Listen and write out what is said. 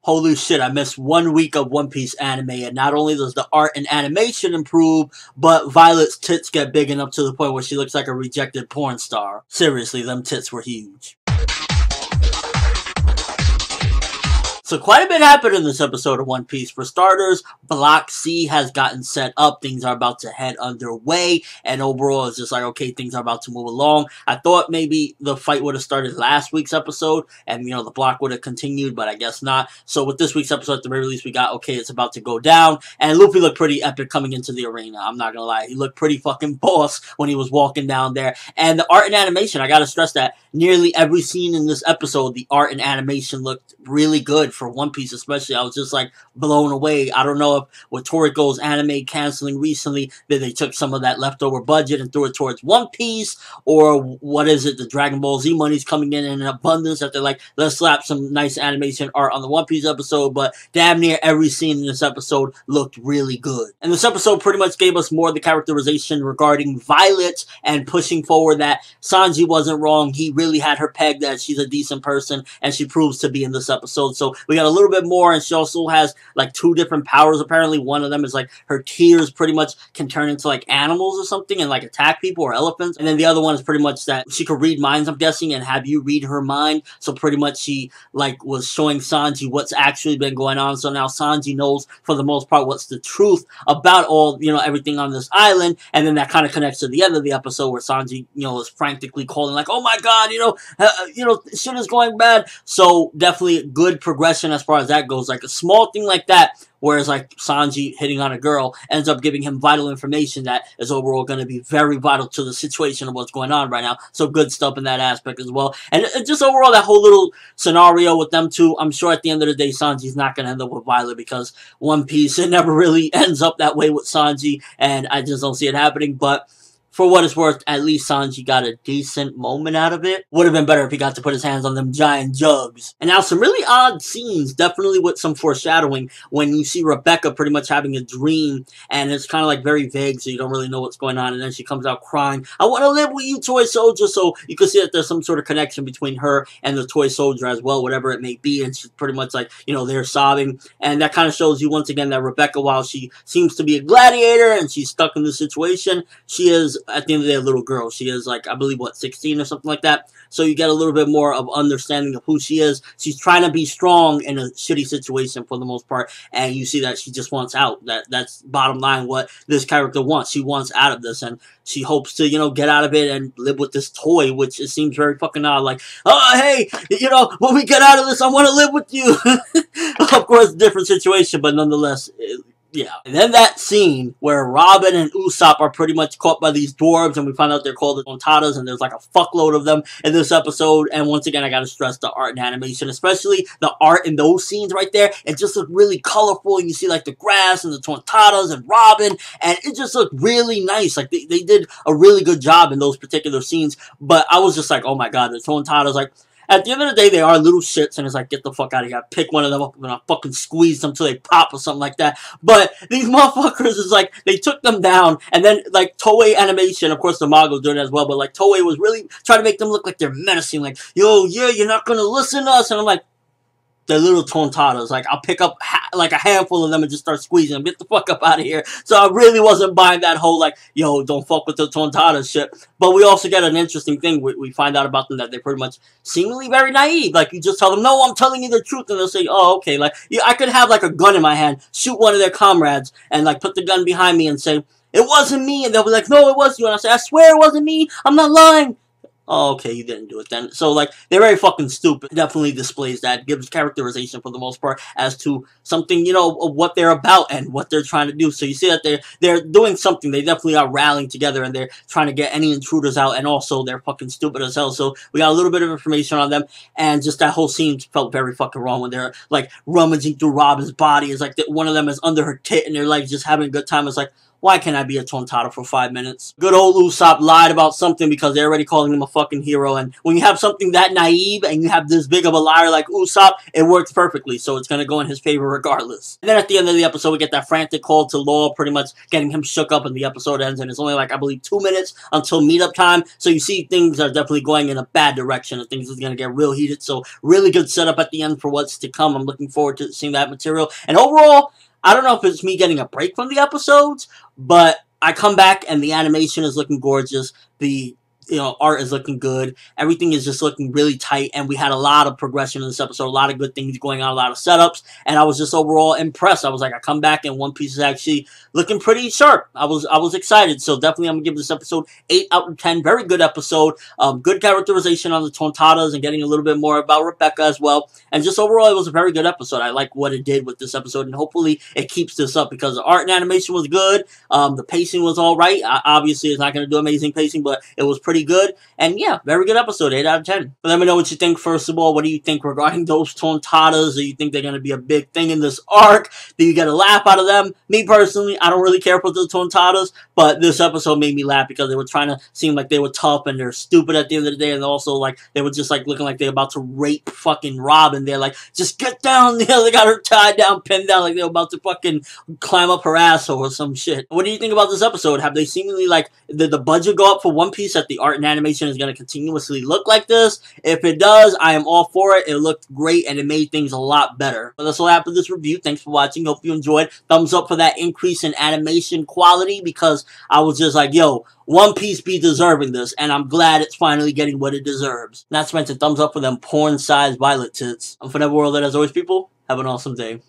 holy shit, I missed 1 week of One Piece anime, and not only does the art and animation improve, but Violet's tits get big enough to the point where she looks like a rejected porn star. Seriously, them tits were huge. So quite a bit happened in this episode of One Piece. For starters, Block C has gotten set up. Things are about to head underway. And overall, it's just like, okay, things are about to move along. I thought maybe the fight would have started last week's episode. And, you know, the block would have continued, but I guess not. So with this week's episode, at the very least, we got, okay, it's about to go down. And Luffy looked pretty epic coming into the arena. I'm not gonna lie. He looked pretty fucking boss when he was walking down there. And the art and animation, I gotta stress that nearly every scene in this episode, the art and animation looked really good. For One Piece especially, I was just like blown away. I don't know if with Toriko's anime canceling recently that they took some of that leftover budget and threw it towards One Piece, or what is it, the Dragon Ball Z money's coming in abundance that they're like, let's slap some nice animation art on the One Piece episode. But damn near every scene in this episode looked really good. And this episode pretty much gave us more of the characterization regarding Violet and pushing forward that Sanji wasn't wrong. He really had her pegged that she's a decent person, and she proves to be in this episode. So we got a little bit more, and she also has like 2 different powers apparently. One of them is like her tears pretty much can turn into like animals or something and like attack people or elephants. And then the other one is pretty much that she could read minds, I'm guessing, and have you read her mind. So pretty much she like was showing Sanji what's actually been going on. So now Sanji knows for the most part what's the truth about all, you know, everything on this island. And then that kind of connects to the end of the episode where Sanji, you know, is frantically calling like, oh my god, you know, shit is going bad. So definitely good progression as far as that goes. Like a small thing like that, whereas like Sanji hitting on a girl ends up giving him vital information that is overall going to be very vital to the situation of what's going on right now. So good stuff in that aspect as well. And just overall that whole little scenario with them two, I'm sure at the end of the day Sanji's not going to end up with Violet, because One Piece, it never really ends up that way with Sanji, and I just don't see it happening. But for what it's worth, at least Sanji got a decent moment out of it. Would have been better if he got to put his hands on them giant jugs. And now some really odd scenes, definitely with some foreshadowing, when you see Rebecca pretty much having a dream, and it's kind of like very vague, so you don't really know what's going on, and then she comes out crying, I want to live with you, toy soldier. So you can see that there's some sort of connection between her and the toy soldier as well, whatever it may be, and she's pretty much like, you know, they're sobbing. And that kind of shows you once again that Rebecca, while she seems to be a gladiator and she's stuck in this situation, she is at the end of the day a little girl. She is like, I believe, what, 16 or something like that. So you get a little bit more of understanding of who she is. She's trying to be strong in a shitty situation for the most part, and you see that she just wants out. That's bottom line what this character wants. She wants out of this, and she hopes to, you know, get out of it and live with this toy, which it seems very fucking odd. Like, oh, hey, you know, when we get out of this, I want to live with you. Of course, different situation, but nonetheless, yeah. And then that scene where Robin and Usopp are pretty much caught by these dwarves, and we find out they're called the Tontatas, and there's like a fuckload of them in this episode. And once again, I gotta stress the art and animation, especially the art in those scenes right there. It just looked really colorful, and you see like the grass and the Tontatas and Robin, and it just looked really nice. Like they did a really good job in those particular scenes. But I was just like, oh my god, the Tontatas, like, at the end of the day, they are little shits, and it's like, get the fuck out of here. Pick one of them up and I'll fucking squeeze them till they pop or something like that. But these motherfuckers is like, they took them down, and then, like, Toei Animation, of course, the manga doing it as well, but, like, Toei was really trying to make them look like they're menacing, like, yo, yeah, you're not gonna listen to us, and I'm like, they're little Tontatas. Like, I'll pick up like a handful of them and just start squeezing them. Get the fuck up out of here. So I really wasn't buying that whole, like, yo, don't fuck with the Tontatas shit. But we also get an interesting thing. We find out about them that they're pretty much seemingly very naive. Like, you just tell them, no, I'm telling you the truth. And they'll say, oh, okay. Like, yeah, I could have, like, a gun in my hand, shoot one of their comrades, and, like, put the gun behind me and say, it wasn't me. And they'll be like, no, it was you. And I say, I swear it wasn't me. I'm not lying. Oh, okay, you didn't do it then. So, like, they're very fucking stupid. It definitely displays that. Gives characterization for the most part as to something, you know, of what they're about and what they're trying to do. So you see that they're doing something. They definitely are rallying together, and they're trying to get any intruders out, and also they're fucking stupid as hell. So we got a little bit of information on them, and just that whole scene felt very fucking wrong when they're, like, rummaging through Robin's body. It's like one of them is under her tit, and they're, like, just having a good time. It's like, Why can't I be a Tontada for 5 minutes? Good old Usopp lied about something because they're already calling him a fucking hero. And when you have something that naive and you have this big of a liar like Usopp, it works perfectly. So it's going to go in his favor regardless. And then at the end of the episode, we get that frantic call to Law, pretty much getting him shook up, and the episode ends. And it's only like, I believe, 2 minutes until meetup time. So you see things are definitely going in a bad direction and things is going to get real heated. So really good setup at the end for what's to come. I'm looking forward to seeing that material. And overall, I don't know if it's me getting a break from the episodes, but I come back and the animation is looking gorgeous. The art is looking good. Everything is just looking really tight, and we had a lot of progression in this episode, a lot of good things going on, a lot of setups, and I was just overall impressed. I was like, I come back and One Piece is actually looking pretty sharp. I was excited, so definitely I'm gonna give this episode 8 out of 10. Very good episode. Good characterization on the Tontadas and getting a little bit more about Rebecca as well, and just overall it was a very good episode. I like what it did with this episode, and hopefully it keeps this up because the art and animation was good. The pacing was all right. Obviously, it's not gonna do amazing pacing, but it was pretty good. And yeah, very good episode, 8 out of 10. But let me know what you think first of all. What do you think regarding those Tontadas? Do you think they're going to be a big thing in this arc? Do you get a laugh out of them? Me personally, I don't really care for the Tontadas, but this episode made me laugh because they were trying to seem like they were tough and they're stupid at the end of the day, and also like they were just like looking like they're about to rape fucking Robin. They're like, just get down there. They got her tied down, pinned down, like they're about to fucking climb up her asshole or some shit. What do you think about this episode? Have they seemingly like, did the budget go up for One Piece that the art and animation is going to continuously look like this? If it does, I am all for it. It looked great and it made things a lot better. But that's all I have for this review. Thanks for watching. Hope you enjoyed. Thumbs up for that increase in animation quality because I was just like, yo, One Piece be deserving this, and I'm glad it's finally getting what it deserves. Not to mention thumbs up for them porn-sized violet tits. I'm ForneverWorld, and as always, people, have an awesome day.